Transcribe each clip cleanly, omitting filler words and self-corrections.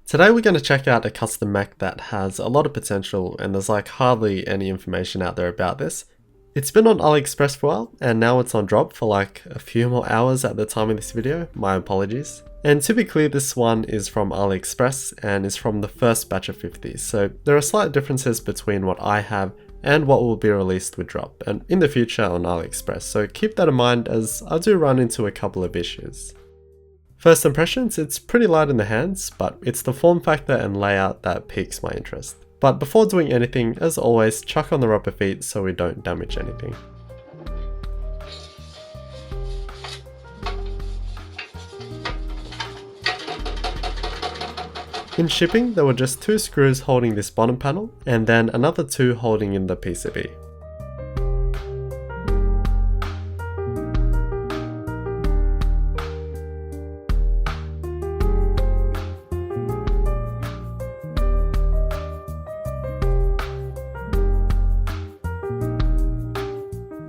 Today we're going to check out a custom mech that has a lot of potential and there's like hardly any information out there about this. It's been on AliExpress for a while and now it's on drop for like a few more hours at the time of this video, my apologies. And to be clear, this one is from AliExpress and is from the first batch of 50s, so there are slight differences between what I have and what will be released with drop and in the future on AliExpress, so keep that in mind as I do run into a couple of issues. First impressions, it's pretty light in the hands, but it's the form factor and layout that piques my interest. But before doing anything, as always, chuck on the rubber feet so we don't damage anything. In shipping, there were just 2 screws holding this bottom panel, and then another 2 holding in the PCB.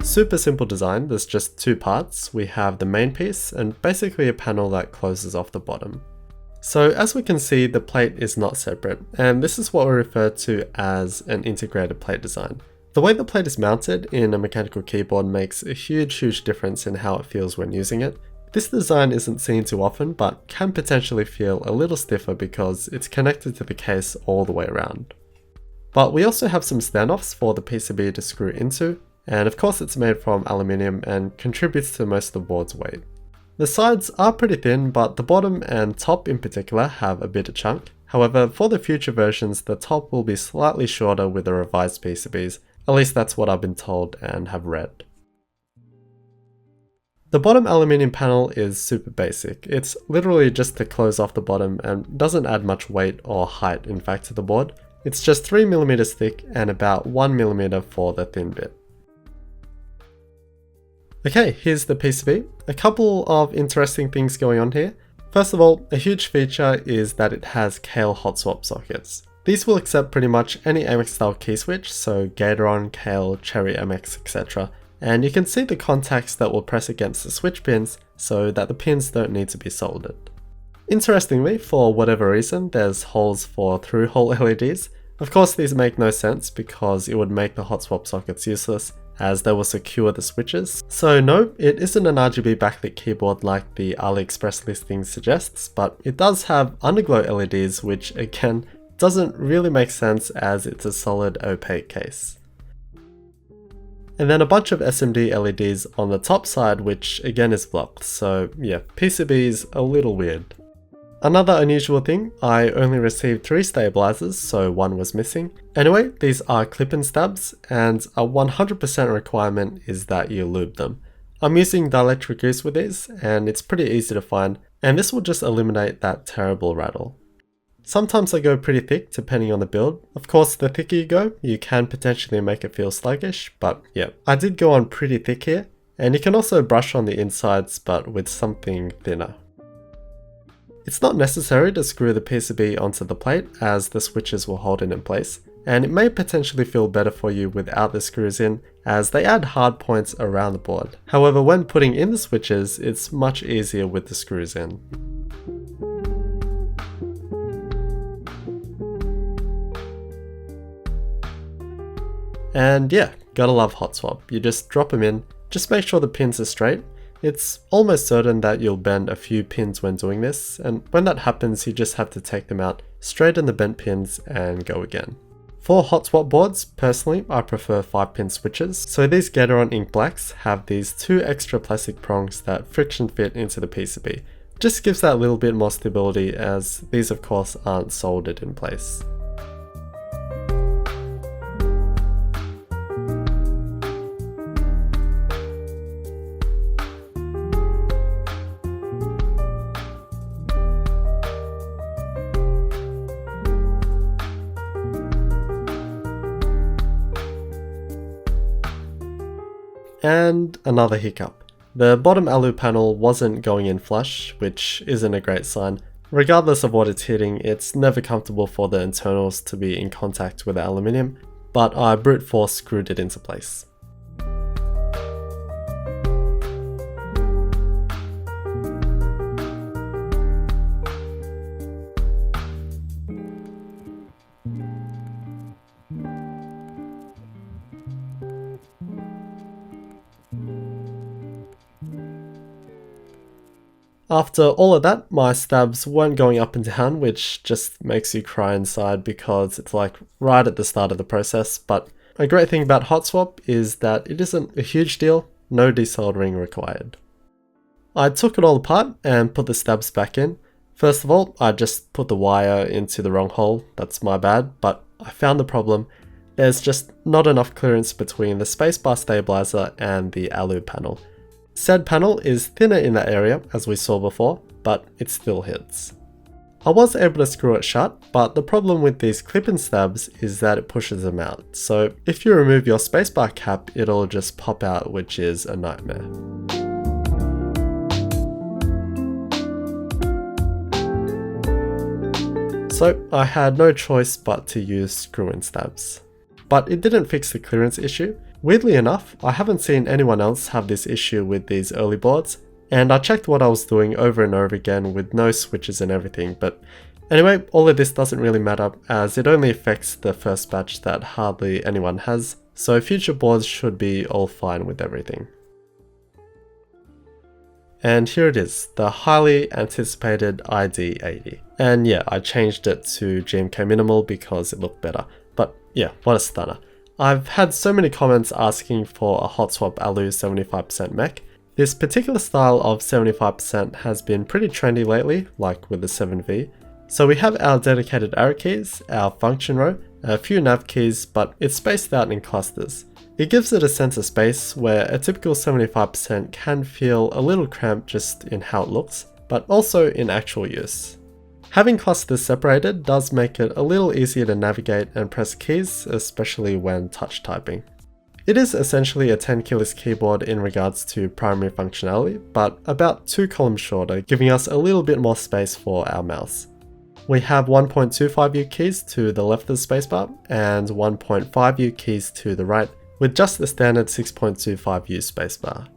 Super simple design, there's just 2 parts. We have the main piece and basically a panel that closes off the bottom. So as we can see, the plate is not separate, and this is what we refer to as an integrated plate design. The way the plate is mounted in a mechanical keyboard makes a huge difference in how it feels when using it. This design isn't seen too often, but can potentially feel a little stiffer because it's connected to the case all the way around. But we also have some standoffs for the PCB to screw into, and of course it's made from aluminium and contributes to most of the board's weight. The sides are pretty thin, but the bottom and top in particular have a bit of chunk. However, for the future versions, the top will be slightly shorter with the revised PCBs, at least that's what I've been told and have read. The bottom aluminium panel is super basic. It's literally just to close off the bottom and doesn't add much weight or height in fact to the board. It's just 3mm thick and about 1mm for the thin bit. Okay, here's the PCB. A couple of interesting things going on here. First of all, a huge feature is that it has Kale Hotswap sockets. These will accept pretty much any AMX style key switch, so Gatoron, Kale, Cherry MX, etc. And you can see the contacts that will press against the switch pins so that the pins don't need to be soldered. Interestingly, for whatever reason, there's holes for through-hole LEDs. Of course, these make no sense because it would make the Hotswap sockets useless, as they will secure the switches. So no, it isn't an RGB backlit keyboard like the AliExpress listing suggests, but it does have underglow LEDs, which again doesn't really make sense as it's a solid opaque case. And then a bunch of SMD LEDs on the top side, which again is blocked, so yeah, PCB's a little weird. Another unusual thing, I only received 3 stabilizers, so 1 was missing. Anyway, these are clip-in stabs, and a 100% requirement is that you lube them. I'm using dielectric grease with these, and it's pretty easy to find, and this will just eliminate that terrible rattle. Sometimes I go pretty thick depending on the build. Of course, the thicker you go, you can potentially make it feel sluggish, but yeah, I did go on pretty thick here, and you can also brush on the insides but with something thinner. It's not necessary to screw the PCB onto the plate as the switches will hold it in place, and it may potentially feel better for you without the screws in as they add hard points around the board. However, when putting in the switches, it's much easier with the screws in. And yeah, gotta love Hotswap. You just drop them in, just make sure the pins are straight. It's almost certain that you'll bend a few pins when doing this, and when that happens you just have to take them out, straighten the bent pins and go again. For Hotswap boards, personally I prefer 5-pin switches, so these Gatoron Ink Blacks have these 2 extra plastic prongs that friction fit into the PCB. Just gives that little bit more stability as these of course aren't soldered in place. And another hiccup. The bottom alu panel wasn't going in flush, which isn't a great sign. Regardless of what it's hitting, it's never comfortable for the internals to be in contact with the aluminium, but I brute force screwed it into place. After all of that, my stabs weren't going up and down, which just makes you cry inside because it's like right at the start of the process. But a great thing about Hotswap is that it isn't a huge deal, no desoldering required. I took it all apart and put the stabs back in. First of all, I just put the wire into the wrong hole, that's my bad, but I found the problem. There's just not enough clearance between the spacebar stabilizer and the alu panel. Said panel is thinner in that area, as we saw before, but it still hits. I was able to screw it shut, but the problem with these clip-in stabs is that it pushes them out. So if you remove your spacebar cap, it'll just pop out, which is a nightmare. So I had no choice but to use screw-in stabs. But it didn't fix the clearance issue. Weirdly enough, I haven't seen anyone else have this issue with these early boards, and I checked what I was doing over and over again with no switches and everything, but anyway, all of this doesn't really matter as it only affects the first batch that hardly anyone has, so future boards should be all fine with everything. And here it is, the highly anticipated ID80. And yeah, I changed it to GMK Minimal because it looked better. But yeah, what a stunner. I've had so many comments asking for a Hotswap Alu 75% mech. This particular style of 75% has been pretty trendy lately, like with the 7V. So we have our dedicated arrow keys, our function row, a few nav keys, but it's spaced out in clusters. It gives it a sense of space where a typical 75% can feel a little cramped just in how it looks, but also in actual use. Having clusters separated does make it a little easier to navigate and press keys, especially when touch typing. It is essentially a 10 keyless keyboard in regards to primary functionality, but about 2 columns shorter, giving us a little bit more space for our mouse. We have 1.25U keys to the left of the spacebar and 1.5U keys to the right, with just the standard 6.25U spacebar.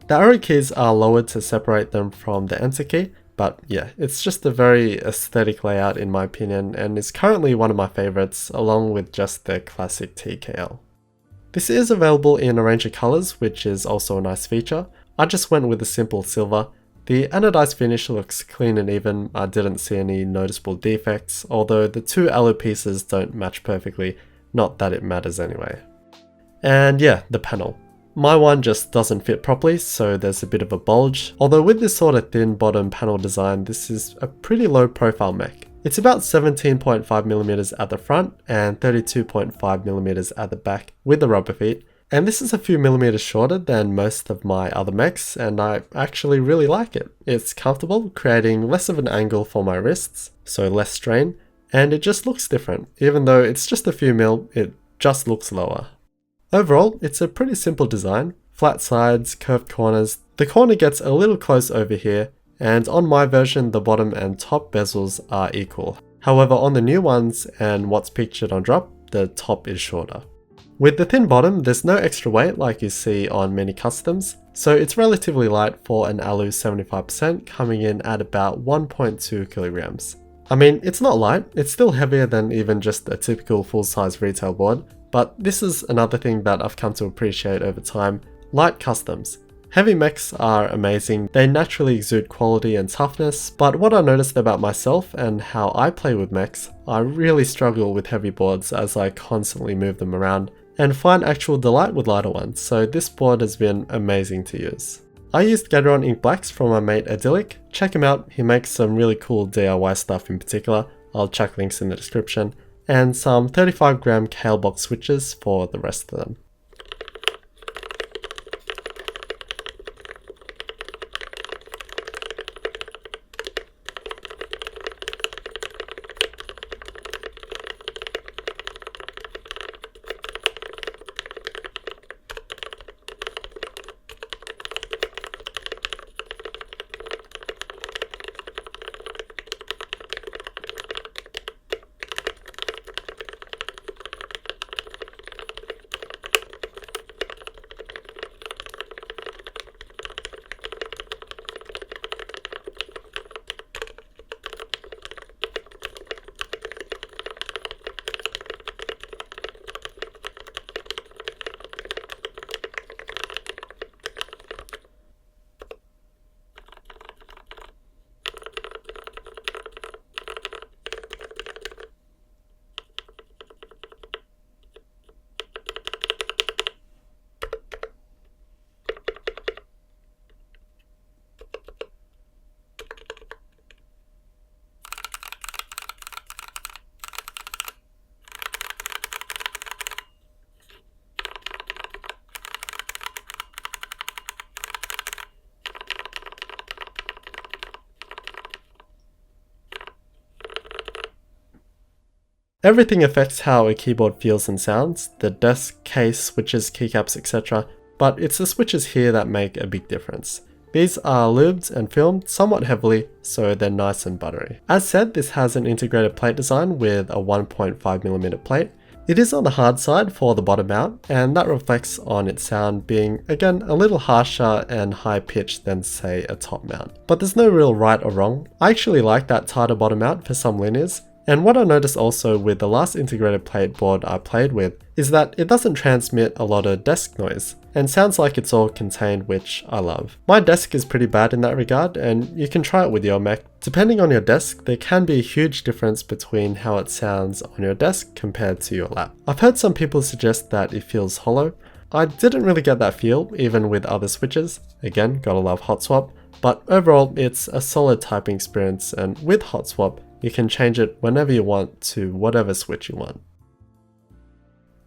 The arrow keys are lowered to separate them from the enter key, but yeah, it's just a very aesthetic layout in my opinion and is currently one of my favorites along with just the classic TKL. This is available in a range of colors, which is also a nice feature. I just went with a simple silver. The anodized finish looks clean and even, I didn't see any noticeable defects, although the two alu pieces don't match perfectly, not that it matters anyway. And yeah, the panel. My one just doesn't fit properly, so there's a bit of a bulge, although with this sort of thin bottom panel design, this is a pretty low profile mech. It's about 17.5mm at the front and 32.5mm at the back with the rubber feet, and this is a few millimeters shorter than most of my other mechs, and I actually really like it. It's comfortable, creating less of an angle for my wrists, so less strain, and it just looks different. Even though it's just a few mil, it just looks lower. Overall, it's a pretty simple design, flat sides, curved corners. The corner gets a little close over here, and on my version the bottom and top bezels are equal. However, on the new ones and what's pictured on drop, the top is shorter. With the thin bottom, there's no extra weight like you see on many customs, so it's relatively light for an Alu 75% coming in at about 1.2 kilograms. I mean, it's not light, it's still heavier than even just a typical full-size retail board, but this is another thing that I've come to appreciate over time, light customs. Heavy mechs are amazing, they naturally exude quality and toughness, but what I noticed about myself and how I play with mechs, I really struggle with heavy boards as I constantly move them around, and find actual delight with lighter ones, so this board has been amazing to use. I used Gateron ink blacks from my mate Idyllic. Check him out, he makes some really cool DIY stuff in particular, I'll chuck links in the description, and some 35g Kale box switches for the rest of them. Everything affects how a keyboard feels and sounds, the desk, case, switches, keycaps, etc. But it's the switches here that make a big difference. These are lubed and filmed somewhat heavily, so they're nice and buttery. As said, this has an integrated plate design with a 1.5mm plate. It is on the hard side for the bottom mount, and that reflects on its sound being, again, a little harsher and higher pitched than say a top mount. But there's no real right or wrong. I actually like that tighter bottom mount for some linears. And what I noticed also with the last integrated plate board I played with is that it doesn't transmit a lot of desk noise and sounds like it's all contained, which I love. My desk is pretty bad in that regard, and you can try it with your mech. Depending on your desk, there can be a huge difference between how it sounds on your desk compared to your lap. I've heard some people suggest that it feels hollow. I didn't really get that feel even with other switches. Again, gotta love Hotswap, but overall it's a solid typing experience, and with Hotswap you can change it whenever you want to whatever switch you want.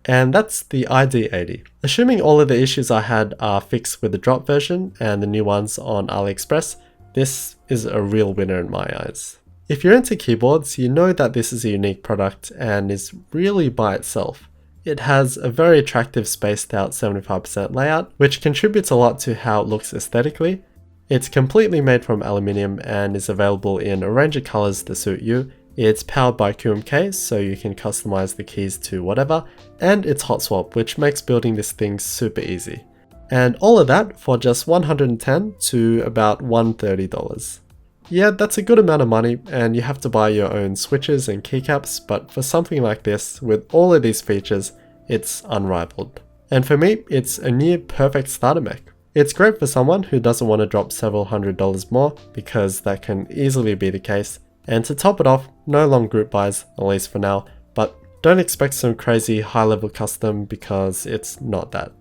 And that's the ID80. Assuming all of the issues I had are fixed with the drop version and the new ones on AliExpress, this is a real winner in my eyes. If you're into keyboards, you know that this is a unique product and is really by itself. It has a very attractive spaced out 75% layout, which contributes a lot to how it looks aesthetically. It's completely made from aluminium and is available in a range of colors to suit you. It's powered by QMK, so you can customize the keys to whatever, and it's Hotswap, which makes building this thing super easy. And all of that for just $110 to about $130. Yeah, that's a good amount of money, and you have to buy your own switches and keycaps, but for something like this, with all of these features, it's unrivaled. And for me, it's a near perfect starter mech. It's great for someone who doesn't want to drop several $100s more, because that can easily be the case. And to top it off, no long group buys, at least for now, but don't expect some crazy high level custom because it's not that.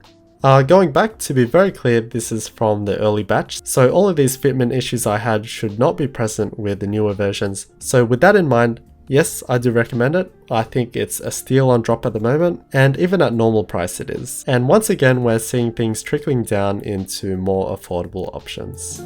Going back, to be very clear, this is from the early batch, so all of these fitment issues I had should not be present with the newer versions. So with that in mind, yes, I do recommend it. I think it's a steal on drop at the moment, and even at normal price it is. And once again, we're seeing things trickling down into more affordable options.